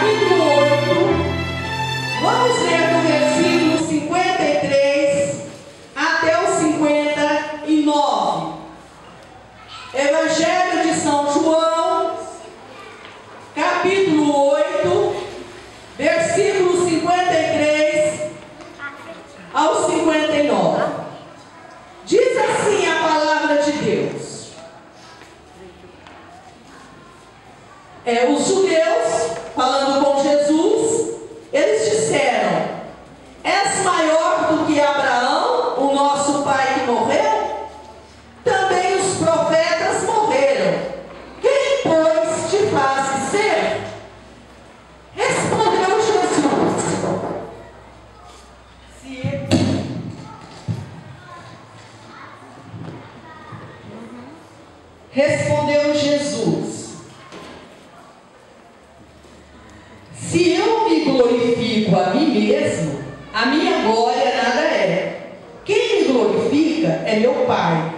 capítulo 8, vamos ler do versículo 53 até o 59. Evangelho de São João, capítulo 8, versículo 53 ao 59. Diz assim a palavra de Deus. Os judeus, falando com Jesus, eles disseram: és maior do que Abraão, o nosso pai que morreu? Também os profetas morreram. Quem, pois, te faz ser? Respondeu Jesus. Respondeu Jesus: se eu me glorifico a mim mesmo, a minha glória nada é. Quem me glorifica é meu Pai,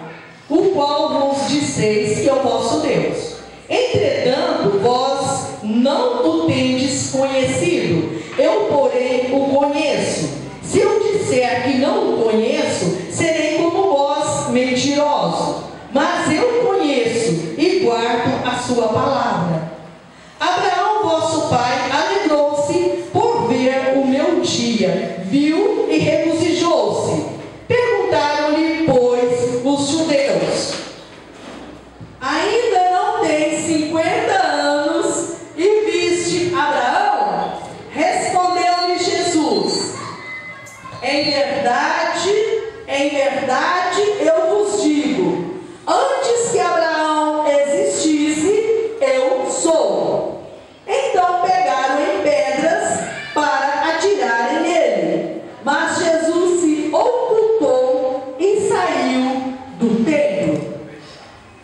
o qual vos disseis que é o vosso Deus. Entretanto, vós não o tendes conhecido, eu, porém, o conheço. Se eu disser que não o conheço, serei como vós, mentirosos. Mas eu conheço e guardo a sua palavra. Abraão, vosso pai, alegrou-se por ver o meu dia, viu e regozijou-se. Perguntaram-lhe, pois, os judeus: ainda não tens 50 anos e viste Abraão? Respondeu-lhe Jesus: em verdade, eu vos digo, antes que Abraão existisse, eu sou. Então pegaram em pedras para atirarem nele. Mas Jesus se ocultou e saiu do templo.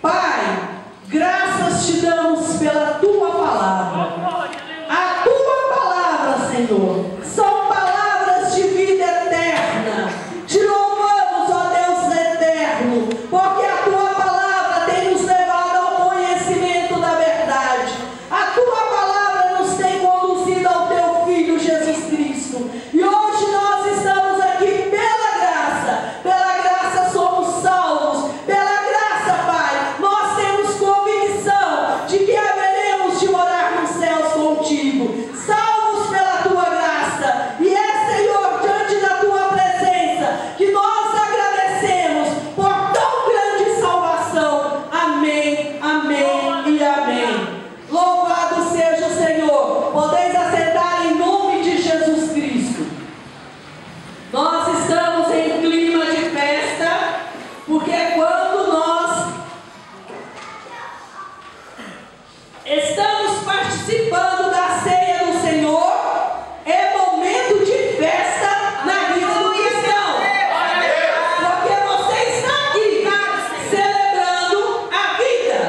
Pai, graças te damos pela tua palavra. A tua palavra, Senhor, são palavras de vida eterna. Te louvamos, ó Deus eterno, porque a tua palavra tem nos levado ao conhecimento da verdade. A tua palavra nos tem conduzido ao teu Filho Jesus Cristo. E hoje nós estamos aqui pela graça somos salvos, pela graça, Pai, nós temos convicção de que haveremos de morar nos céus contigo, salvos pela tua graça. E é, Senhor, diante da tua presença que nós agradecemos por tão grande salvação. Amém, amém e amém. Louvado seja o Senhor. Podeis assentar em nome de Jesus Cristo. Nós estamos em clima de festa, porque quando nós estamos participando da ceia do Senhor, é momento de festa na vida do cristão. Porque você está aqui celebrando a vida.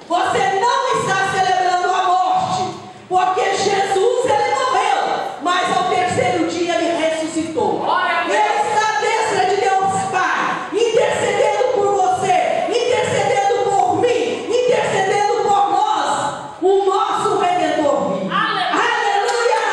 Você não está celebrando a morte, porque Jesus, ele morreu, mas ao terceiro dia ele ressuscitou. Ele está à destra de Deus Pai, intercedendo por você, intercedendo por mim, intercedendo por nós, o nosso Redentor vivo. Aleluia!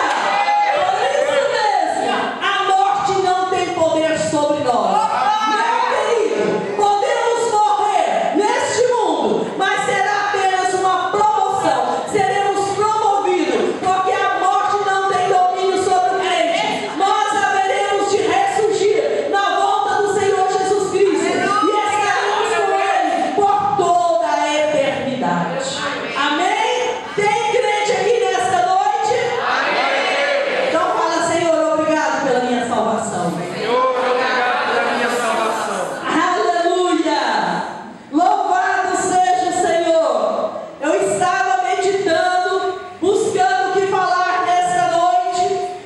Por isso mesmo, a morte não tem poder sobre nós. Meu querido, podemos morrer neste mundo, mas será apenas uma promoção. Seremos promovidos, porque a morte não tem domínio sobre o crente. Nós haveremos de ressurgir na volta do Senhor Jesus Cristo e estaremos com Ele por toda a eternidade. Amém? Tem crente aqui nesta noite? Então fala: Senhor, obrigado pela minha salvação. Aleluia! Louvado seja o Senhor. Eu estava meditando, buscando o que falar nesta noite,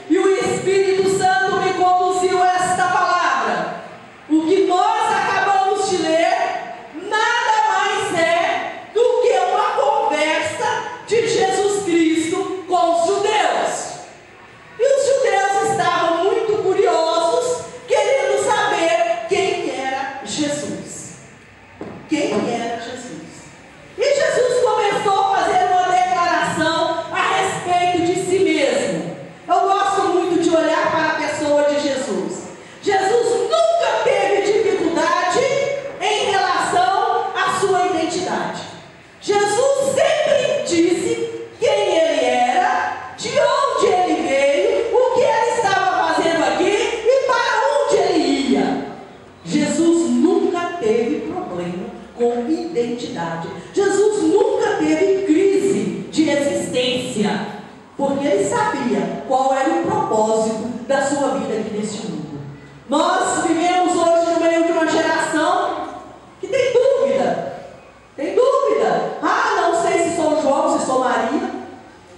e o Espírito Santo me conduziu a esta palavra. O que nós acabamos de ler nada mais é do que uma conversa de Jesus Cristo com os judeus. E os judeus estavam muito curiosos, querendo saber quem era Jesus. Quem era Jesus? E Jesus começou a fazer uma declaração a respeito de si mesmo. reino com identidade. Jesus nunca teve crise de existência, porque ele sabia qual era o propósito da sua vida aqui neste mundo. Nós vivemos hoje no meio de uma geração que tem dúvida. Tem dúvida. Ah, não sei se sou João, se sou Maria.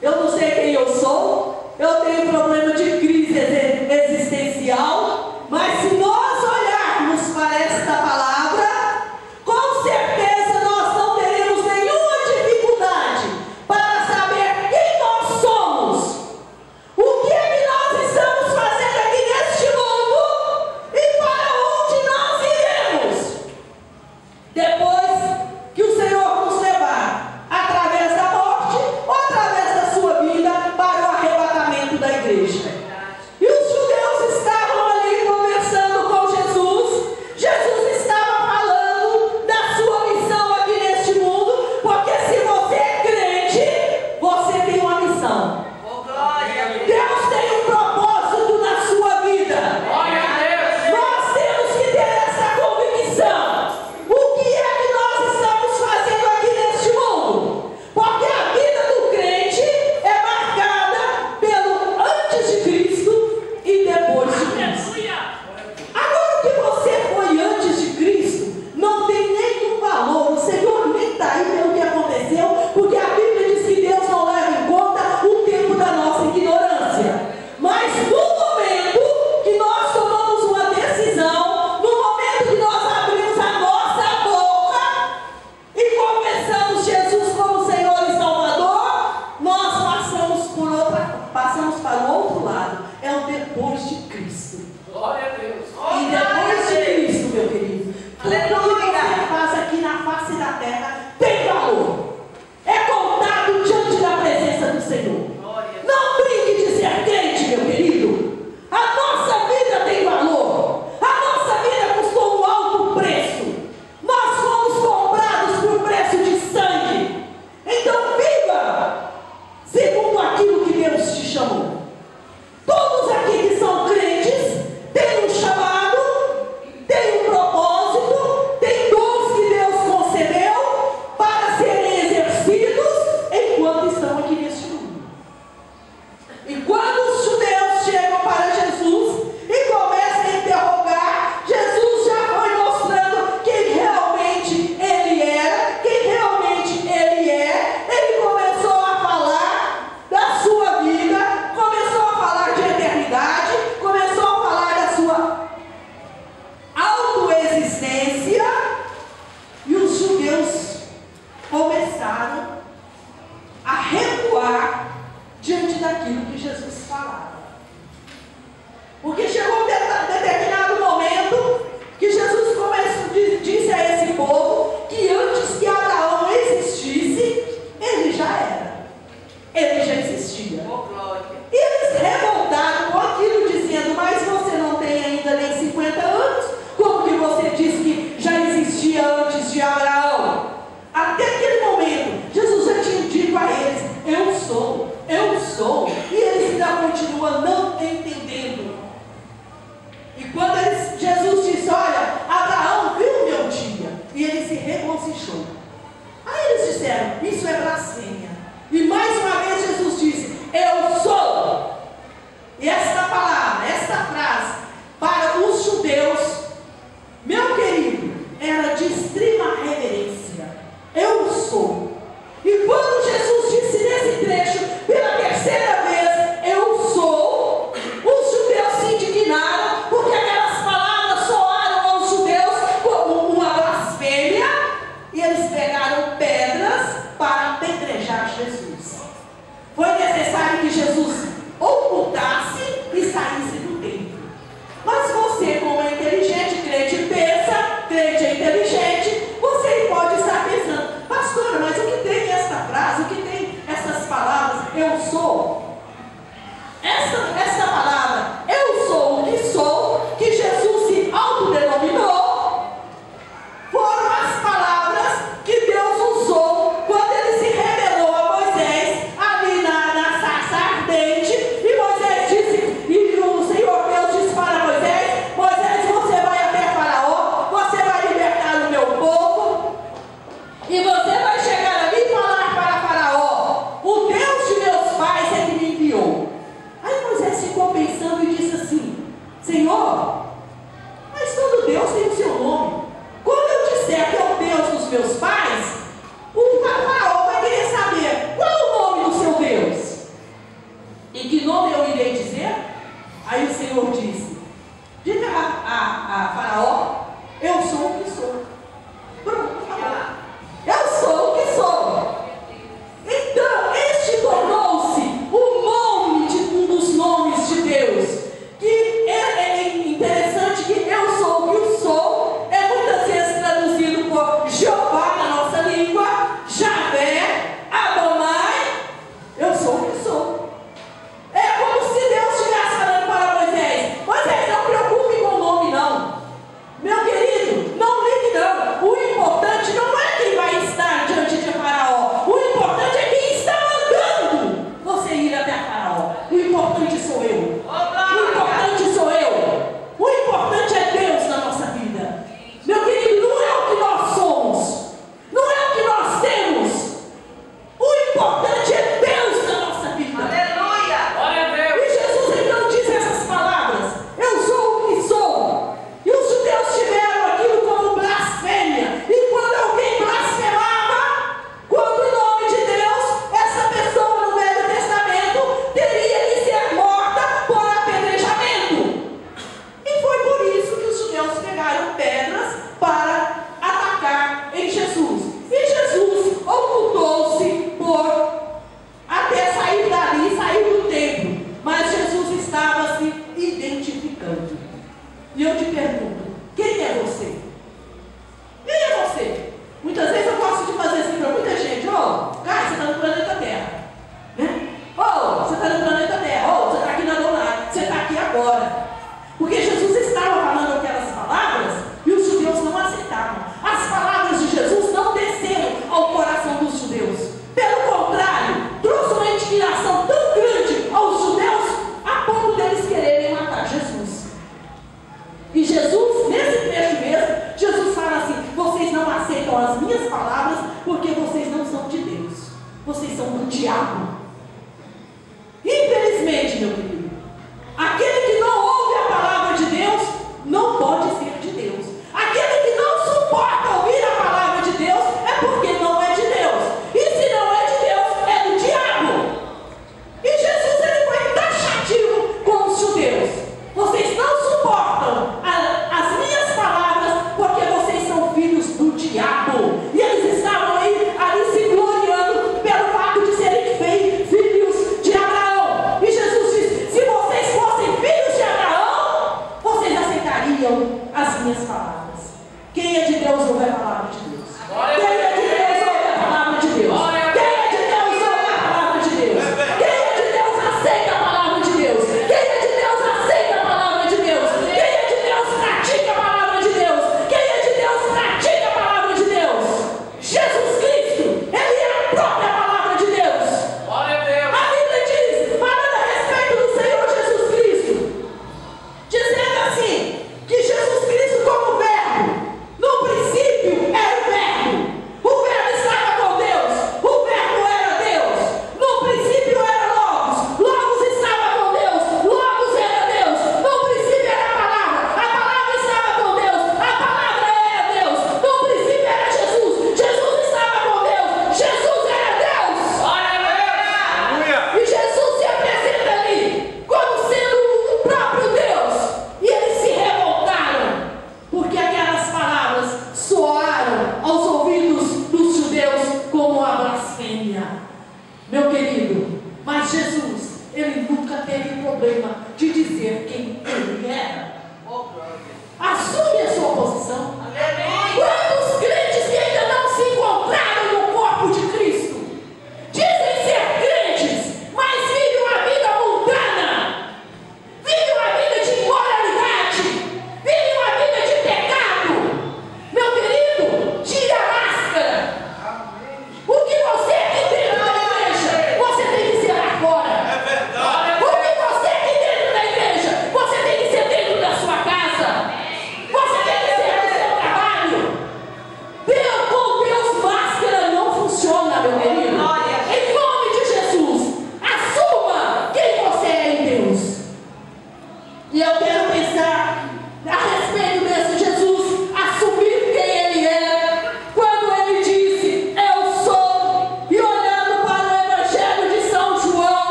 Eu não sei quem eu sou. Eu tenho problema de crise existencial. Mas se nós olharmos para esta palavra, com certeza nós não teremos nenhuma dificuldade para saber quem nós somos, o que é que nós estamos fazendo aqui neste mundo e para meus pais, o faraó vai querer saber qual é o nome do seu Deus. E que nome eu irei dizer? Aí o Senhor disse: diga a faraó, eu sou o que sou. Pronto, acabou. Eu sou o que sou. Então, este tornou-se o nome de um dos nomes de Deus. Que é interessante que eu sou o que eu sou, é muitas vezes traduzido por Jeová na nossa língua, Javé, Adonai, eu sou o que sou. É como se Deus estivesse falando para Moisés: Moisés, não preocupe com o nome não. Meu querido, não ligue não. O importante não é quem vai estar diante de Faraó. O importante é quem está mandando você ir até Faraó. O importante sou eu. O importante sou eu. O importante é Deus na nossa vida. Meu querido, não é o que nós somos. Não é o que nós temos. O importante é Deus na nossa vida. Aleluia! Glória a Deus! E Jesus então diz essas palavras: eu sou o que sou. E os judeus tiveram aquilo como blasfêmia. E quando alguém blasfemava contra o nome de Deus, essa pessoa no Velho Testamento teria que ser morta por apedrejamento. E foi por isso que os judeus pegaram pedras para atacar em Jesus. E Jesus ocultou-se até sair dali, sair do templo. Mas Jesus estava se identificando. E eu te pergunto: quem é você? Quem é você? Muitas vezes eu gosto de fazer assim para muita gente: Caio, você está no planeta Terra, né? Você está no planeta Terra, você está aqui na Adonai, você está aqui agora. Porque Jesus estava falando aquelas palavras e os judeus não aceitavam. As palavras de Jesus não desceram ao coração dos judeus. Pelo contrário, trouxe uma indignação tão grande aos judeus a ponto deles quererem matar Jesus. E Jesus, nesse trecho mesmo, Jesus fala assim: vocês não aceitam as minhas palavras porque vocês não são de Deus. Vocês são do diabo. Infelizmente, meu querido, aquele que não ouve a palavra de Deus não pode ser de Deus. Aquele que não suporta ouvir a palavra de Deus é porque não é de Deus. E se não é de Deus, é do diabo. E Jesus, ele foi taxativo com os judeus: vocês não suportam as minhas palavras porque vocês são filhos do diabo. E eles estavam ali se gloriando pelo fato de serem filhos de Abraão. E Jesus disse: se vocês fossem filhos de Abraão, vocês aceitariam as minhas palavras. Quem é de Deus ouve a palavra de Deus. Quem é de Deus ouve a palavra de Deus. Quem é de Deus ouve a palavra de Deus. Quem é de Deus aceita a palavra de Deus. Quem é de Deus aceita a palavra de Deus. Quem é de Deus pratica a palavra de Deus. Quem é de Deus pratica a palavra de Deus. Jesus Cristo, ele é a própria palavra de Deus. Glória a Deus! A Bíblia diz, falando a respeito do Senhor Jesus Cristo, dizendo assim, que Jesus Cristo como verbo, no princípio era o verbo.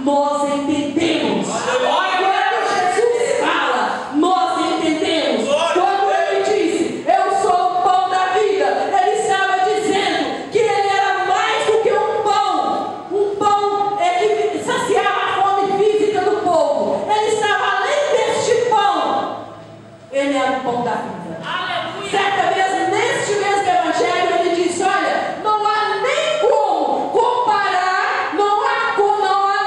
nós entendemos. Quando Jesus fala, nós entendemos. Quando ele disse, eu sou o pão da vida, ele estava dizendo que ele era mais do que um pão. Um pão que saciava a fome física do povo. Ele estava além deste pão. Ele era o pão da vida. Certa vez, neste mesmo evangelho, ele disse, olha, não há nem como comparar, não há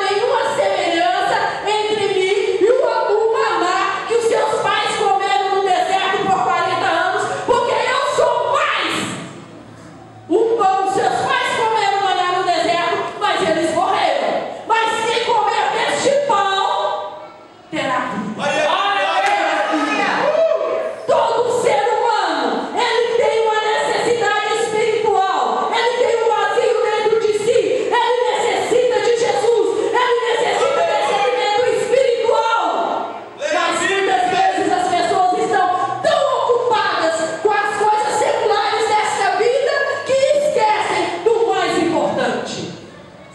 nenhuma semelhança entre mim e o maná que os seus pais comeram no deserto por 40 anos, porque eu sou mais. Um pão os seus pais comeram maná no deserto, mas eles morreram. Mas quem comer deste pão terá vida. Todo ser humano, ele tem uma necessidade espiritual, ele tem um vazio dentro de si, ele necessita de Jesus, ele necessita desse alimento espiritual. Mas muitas vezes as pessoas estão tão ocupadas com as coisas seculares desta vida que esquecem do mais importante.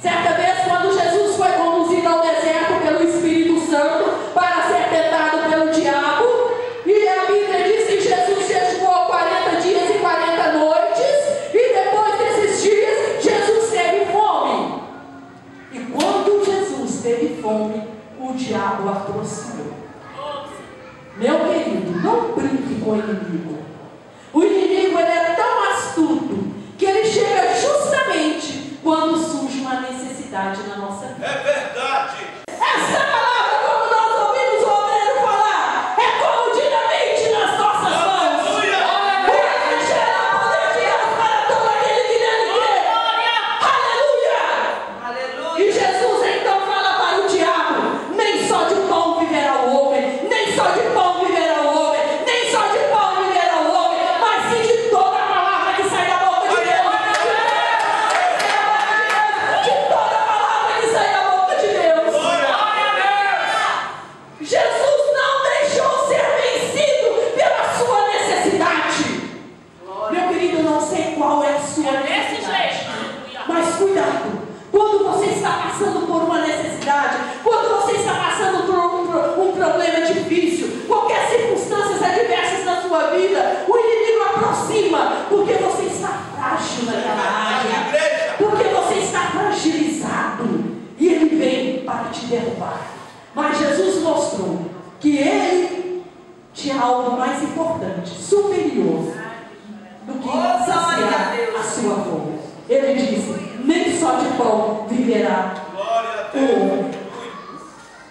Certa vez, quando Jesus foi conduzido ao deserto pelo Espírito Santo para ser tentado pelo diabo, e a Bíblia diz que Jesus jejuou 40 dias e 40 noites, e depois desses dias, Jesus teve fome. E quando Jesus teve fome, o diabo aproximou. Meu querido, não brinque com o inimigo. O inimigo, ele é tão astuto que ele chega justamente quando surge uma necessidade na nossa vida. É verdade. Essa palavra, como nós ouvimos o obreiro falar, é como dinamite nas nossas mãos. Aleluia. Ela gera poder de Deus para todo aquele que nele crê. Aleluia! E Jesus então fala para o diabo: nem só de pão viverá o homem, nem só de pão viverá o homem, nem só de pão viverá o homem, mas sim de toda a palavra que sai da boca de Deus. De toda a palavra que sai da boca de Deus. Jesus não deixou ser vencido pela sua necessidade. Meu querido, eu não sei qual é a sua necessidade, mas cuidado, quando você está passando por uma necessidade, quando você está passando por um problema difícil, qualquer circunstâncias adversas na sua vida, o inimigo aproxima, porque você está frágil naquela área, porque você está fragilizado, e ele vem para te derrubar. Mas Jesus mostrou que ele tinha algo mais importante, superior do que saciar a sua fome. Ele disse: nem só de pão viverá o homem.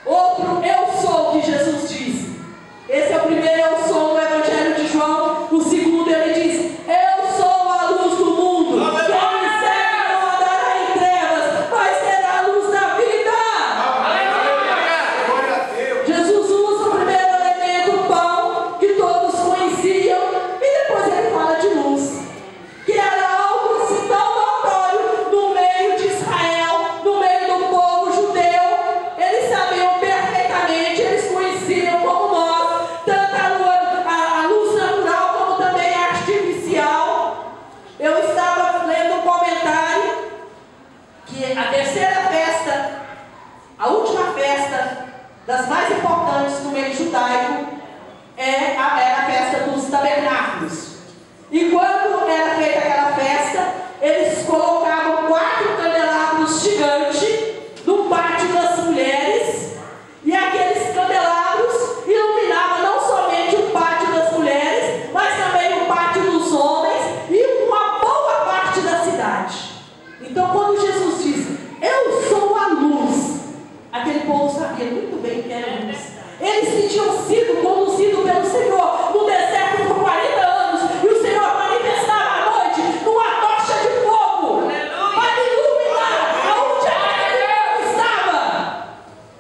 Outro eu sou que Jesus disse. Esse é o primeiro eu sou no Evangelho de João. O segundo ele diz: eu sou a luz do mundo. Quem me segue não andará em trevas, mas terá a luz da vida. Jesus usa o primeiro elemento, o pão, que todos conheciam, e depois ele fala de luz, que era algo assim tão notório no meio de Israel, no meio do povo judeu. Eles sabiam perfeitamente, eles conheciam como nós, tanto a luz natural como também a artificial. Eu estava lendo um comentário que a terceira festa, a última festa das mais importantes no meio judaico, era a festa dos tabernáculos. E quando era feita aquela festa, eles colocavam 4 candelabros gigantes no pátio das mulheres, e aqueles candelabros iluminavam não somente o pátio das mulheres, mas também o pátio dos homens e uma boa parte da cidade. Então, quando Jesus disse: eu sou a luz, aquele povo sabia muito bem que era luz. Eles tinham sido conduzidos pelo Senhor no deserto por 40 anos, e o Senhor manifestava à noite numa tocha de fogo para iluminar aonde aquele povo estava.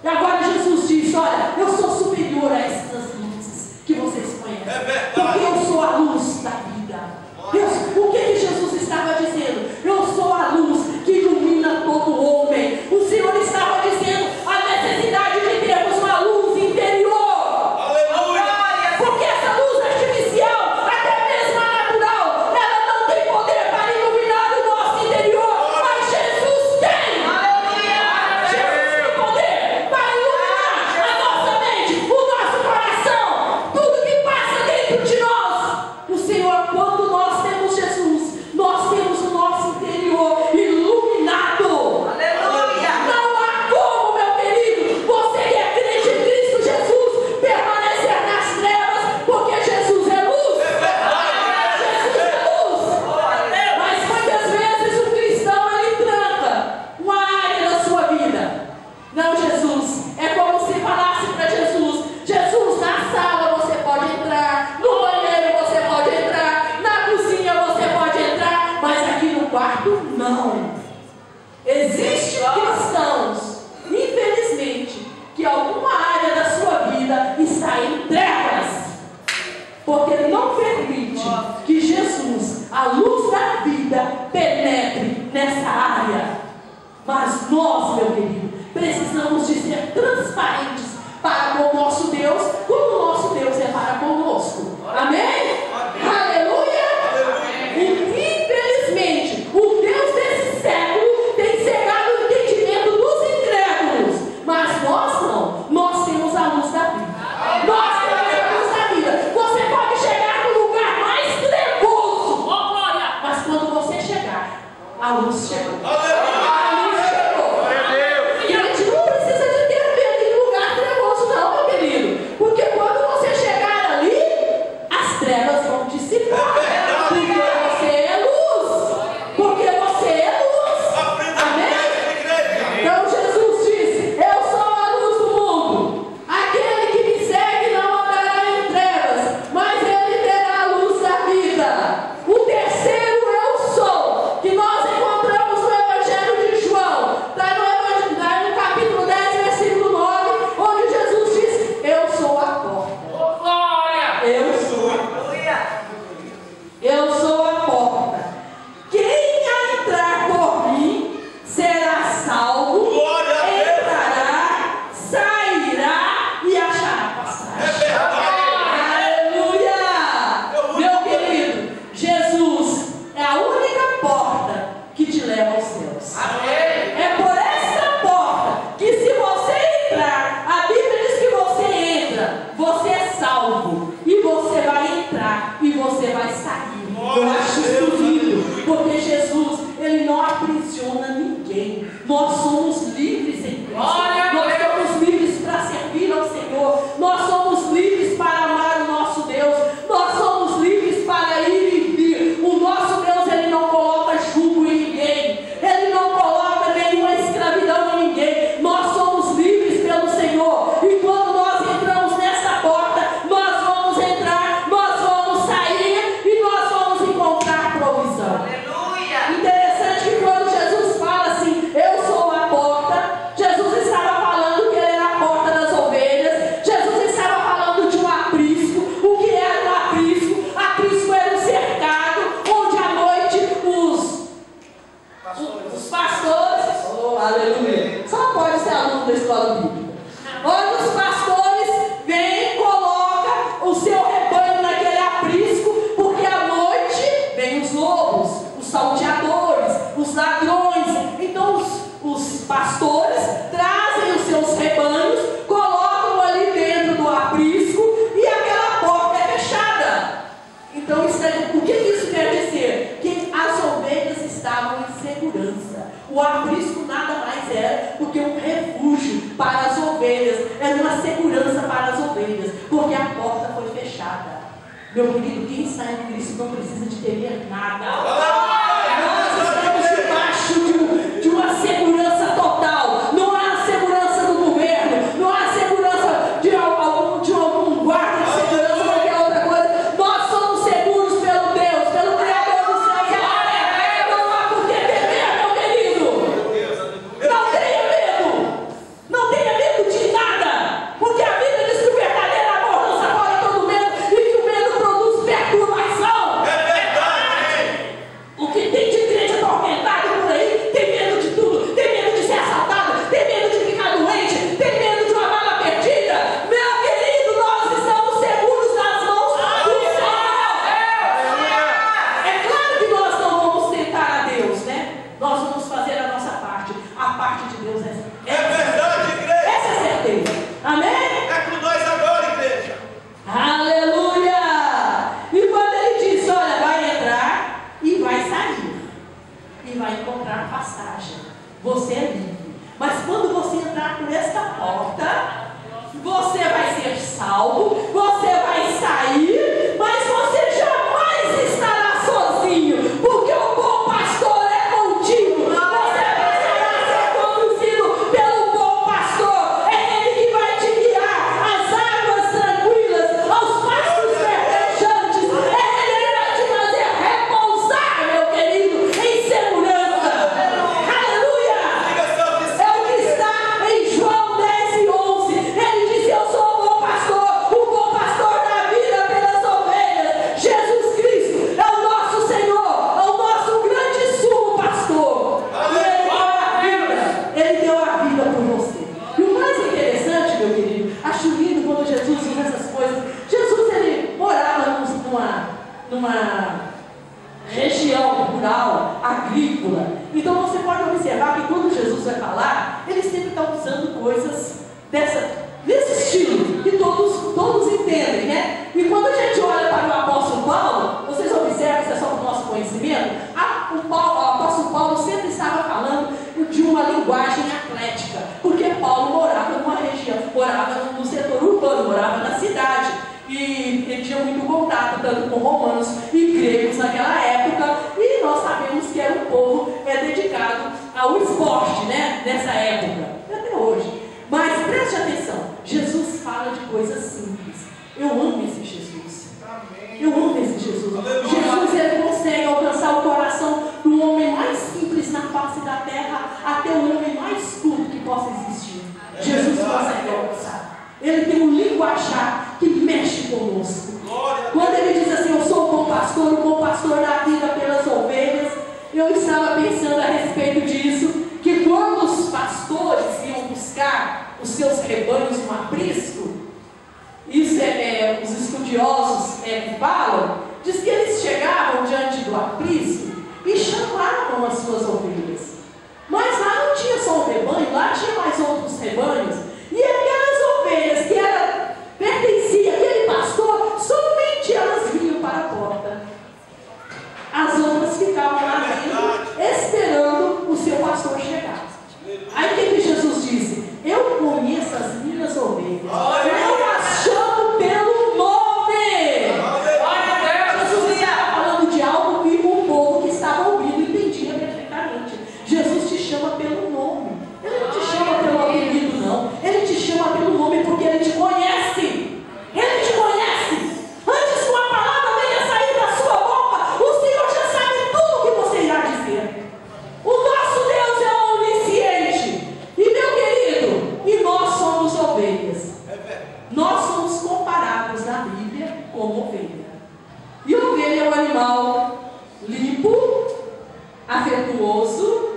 E agora Jesus diz: olha, eu sou superior a essas luzes que vocês conhecem, porque eu sou a luz da vida. O que Jesus estava dizendo? Eu sou a luz que ilumina todo homem. O Senhor estava dizendo a necessidade de termos uma luz interior. Aleluia! Porque essa luz ovelhas, é uma segurança para as ovelhas, porque a porta foi fechada. Meu querido, quem está em Cristo não precisa de temer nada. Nós estamos debaixo de uma segurança total. Não há segurança do governo, não há segurança de algum guarda de segurança, qualquer outra coisa. Nós somos seguros pelo Deus, pelo Criador do céu e da terra. Não há por que temer, meu querido. Não tenha medo. Não tenha medo de nada, porque a Bíblia diz que o verdadeiro amor lança fora todo medo e que o medo produz perturbação. É verdade. O que tem de crente atormentado por aí tem medo de tudo, tem medo de ser assaltado, tem medo de ficar doente, tem medo de uma bala perdida. Meu querido, nós estamos seguros nas mãos do Senhor. É claro que nós não vamos tentar a Deus, né? Nós vamos fazer a nossa parte. A parte de Deus É verdade, igreja. essa é certeza. Amém? É com nós agora, igreja. Aleluia! E quando ele diz, olha, vai entrar e vai sair, e vai encontrar passagem, você é livre. Mas quando você entrar por esta porta, você vai ser salvo, você vai sair, mas você jamais estará sozinho, porque o bom pastor é contigo. Você vai ser conduzido pelo bom pastor. É ele que vai te guiar às águas tranquilas, aos pastos verdejantes. É ele que vai te fazer repousar, meu querido, em segurança. Aleluia! Diga só que É o que está em João 10:11. Ele disse: eu sou o bom pastor da vida pelas ovelhas. Jesus Cristo é o nosso Senhor, é o nosso grande sumo pastor. E Ele deu a vida por você. E o mais interessante, meu querido, acho lindo quando Jesus usa essas coisas. Jesus, ele morava numa região rural, agrícola. Então você pode observar que quando Jesus vai falar, ele sempre está usando coisas desse estilo, que todos entendem, né? E quando a gente olha para o apóstolo Paulo, vocês observam, isso é só para o nosso conhecimento, o apóstolo Paulo sempre estava falando de uma linguagem atlética, porque Paulo morava numa região, morava no setor urbano, morava na cidade. E ele tinha muito contato tanto com romanos e gregos naquela época, e nós sabemos que era um povo dedicado ao esporte, né, nessa época, e até hoje. Mas preste atenção, Jesus fala de coisas simples. Eu amo esse Jesus. Eu amo esse Jesus. Jesus, ele consegue alcançar o coração do homem mais simples na face da terra até o homem mais culto que possa existir. Jesus consegue alcançar. Ele tem um linguajar que mexe conosco. Quando ele diz assim, eu sou o bom pastor da vida pelas ovelhas, eu estava pensando a respeito disso, que quando os pastores iam buscar os seus rebanhos no aprisco, isso os estudiosos falam, diz que eles chegavam diante do aprisco e chamavam as suas ovelhas. Mas lá não tinha só um rebanho, lá tinha mais outros rebanhos, e aquelas ovelhas que pertenciam àquele pastor, somente elas vinham para a porta. As outras ficavam lá dentro, esperando o seu pastor chegar. Aí o que Jesus disse? Eu conheço as minhas ovelhas, eu as chamo pelo nome. Jesus estava falando de algo que o povo que estava ouvindo entendia perfeitamente. Jesus te chama pelo nome. Ele não te chama pelo apelido, não. Ele te chama pelo nome porque ele te conhece. Ele te conhece. Antes que uma palavra venha sair da sua boca, o Senhor já sabe tudo o que você irá dizer. O nosso Deus é onisciente. E meu querido, e nós somos ovelhas. Nós somos comparados na Bíblia como ovelha. E ovelha é um animal limpo, afetuoso,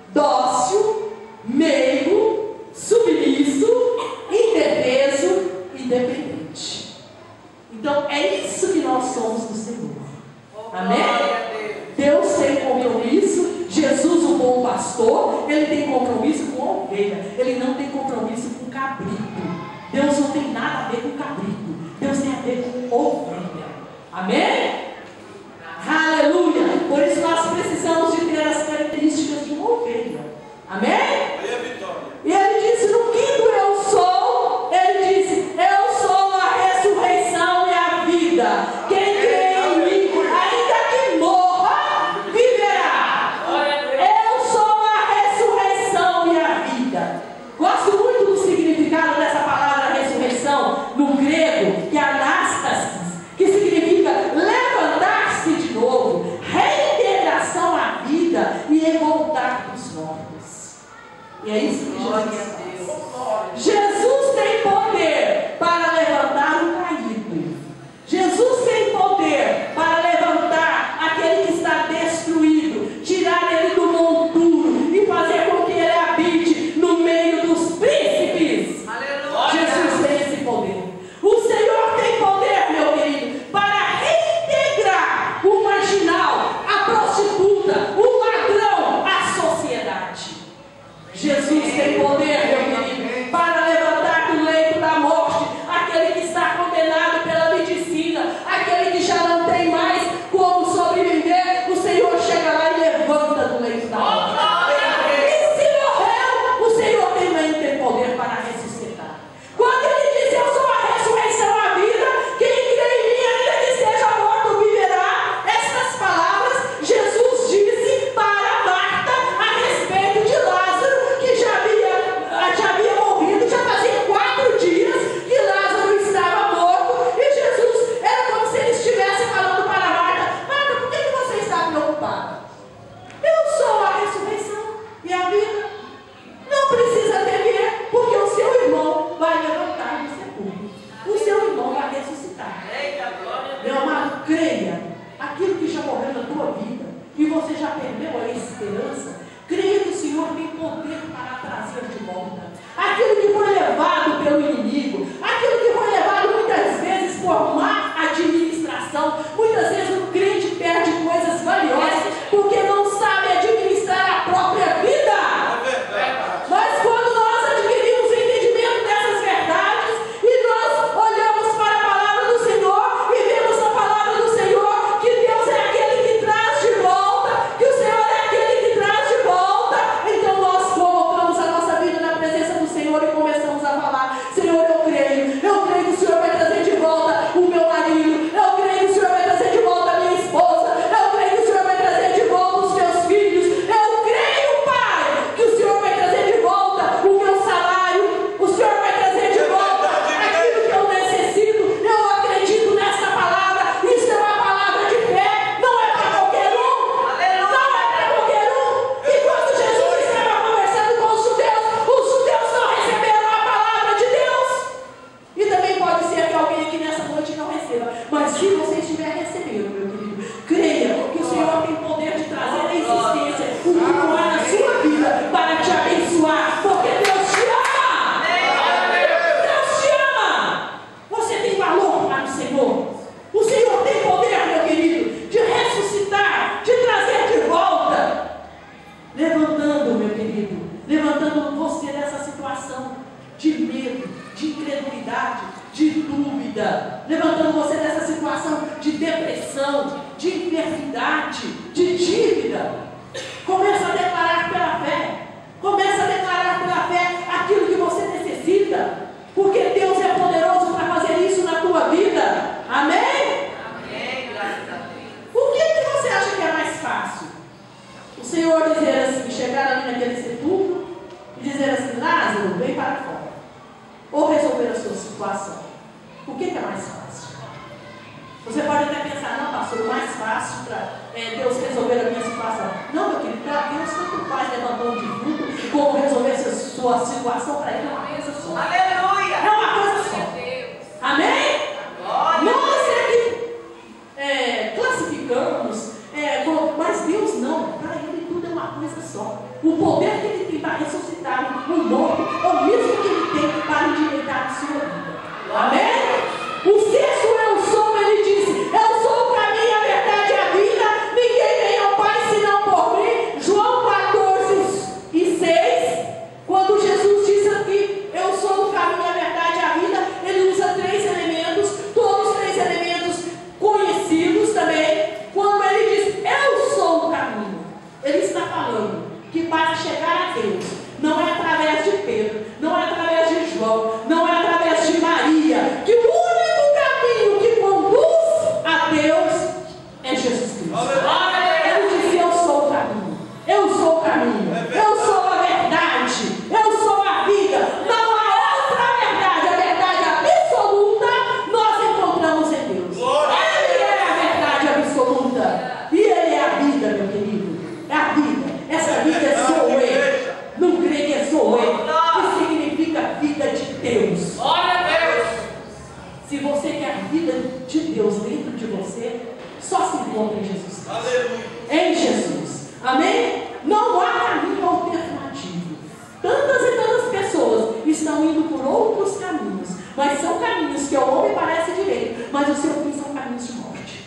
dócil, meigo, submisso, indefeso e dependente. Então é isso que nós somos do Senhor. Amém? Deus tem compromisso. Jesus, o bom pastor, ele tem compromisso com a ovelha. Ele não tem compromisso com cabrito. Deus não tem nada a ver com cabrito. Deus tem a ver com ovelha. Amém? Aleluia! Por isso nós precisamos de ter as características incredulidade, de dúvida, levantando você dessa situação de depressão, de enfermidade, de dívida. Começa a declarar pela fé. Começa a declarar pela fé aquilo que você necessita, porque Deus é poderoso para fazer isso na tua vida. Amém? Amém, graças a Deus. O que você acha que é mais fácil? O Senhor dizer assim, chegar ali naquele sepulcro e dizer assim: Lázaro, vem para fora. Ou resolver a sua situação. O que é mais fácil? Você pode até pensar: não, pastor, o mais fácil para Deus resolver a minha situação. Não, meu querido, para Deus tanto faz levantar um defunto como resolver a sua situação. Para Ele é uma coisa só. Aleluia! É uma coisa só. Amém? Glória. Nós é que classificamos, mas Deus não. Para Ele tudo é uma coisa só. O poder que Ele tem para ressuscitar um morto é o mesmo que Ele tem para endireitar a sua vida. Amém? O sexto eu sou, Ele disse: eu sou o caminho, a verdade e a vida. Ninguém vem ao Pai senão por mim. João 14:6. Quando Jesus disse aqui: eu sou o caminho, a verdade e a vida, Ele usa 3 elementos, todos 3 elementos conhecidos também. Quando Ele diz: eu sou o caminho, Ele está falando que para chegar a Deus não é através de Pedro, não é através de João, não é através de Maria, que o único caminho que conduz a Deus é Jesus Cristo. Ele disse: eu sou o caminho, eu sou o caminho, eu sou a verdade, eu sou a vida. Não há outra verdade, a verdade absoluta nós encontramos em Deus. Ele é a verdade absoluta e Ele é a vida, meu querido. É a vida. Essa vida é Zoe. No grego é Zoe, que significa vida de Deus. Glória a Deus. Se você quer a vida de Deus dentro de você, só se encontra em Jesus Cristo. Aleluia. Em Jesus. Amém? Não há caminho alternativo. Tantas e tantas pessoas estão indo por outros caminhos, mas são caminhos que ao homem parece direito, mas o seu fim são caminhos de morte.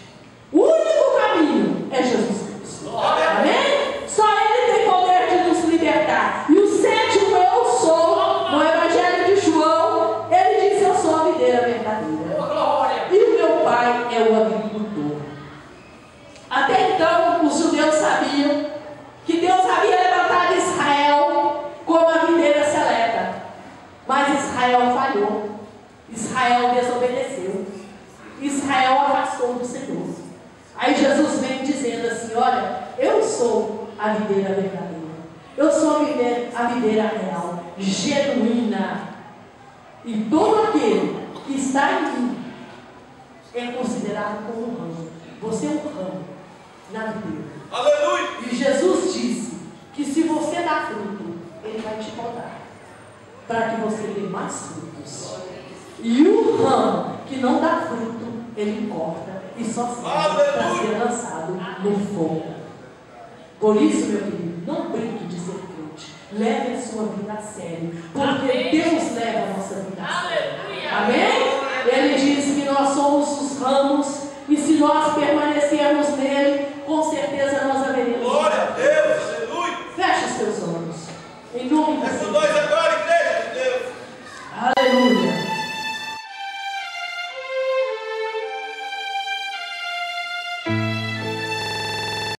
O único caminho é Jesus Cristo. Amém? Só Ele tem poder de nos libertar. E o sétimo eu sou, no Evangelho de João, Ele diz: eu sou a videira verdadeira. Glória. E o meu pai é o agricultor. Até então, os judeus sabiam que Deus havia levantado Israel como a videira seleta. Mas Israel falhou. Israel desobedeceu. Israel afastou do Senhor. Aí Jesus vem dizendo assim: olha, eu sou a videira verdadeira. Eu sou a videira real, genuína. E todo aquele que está em mim é considerado como um ramo. Você é um ramo na videira. Aleluia. E Jesus disse que se você dá fruto, Ele vai te podar, para que você dê mais frutos. E o ramo que não dá fruto, Ele corta e só serve para ser lançado no fogo. Por isso, meu querido, não brinque de ser crente. Leve a sua vida a sério, porque Amém. Deus leva a nossa vida a sério. Aleluia. Amém? Ele diz que nós somos os ramos, e se nós permanecermos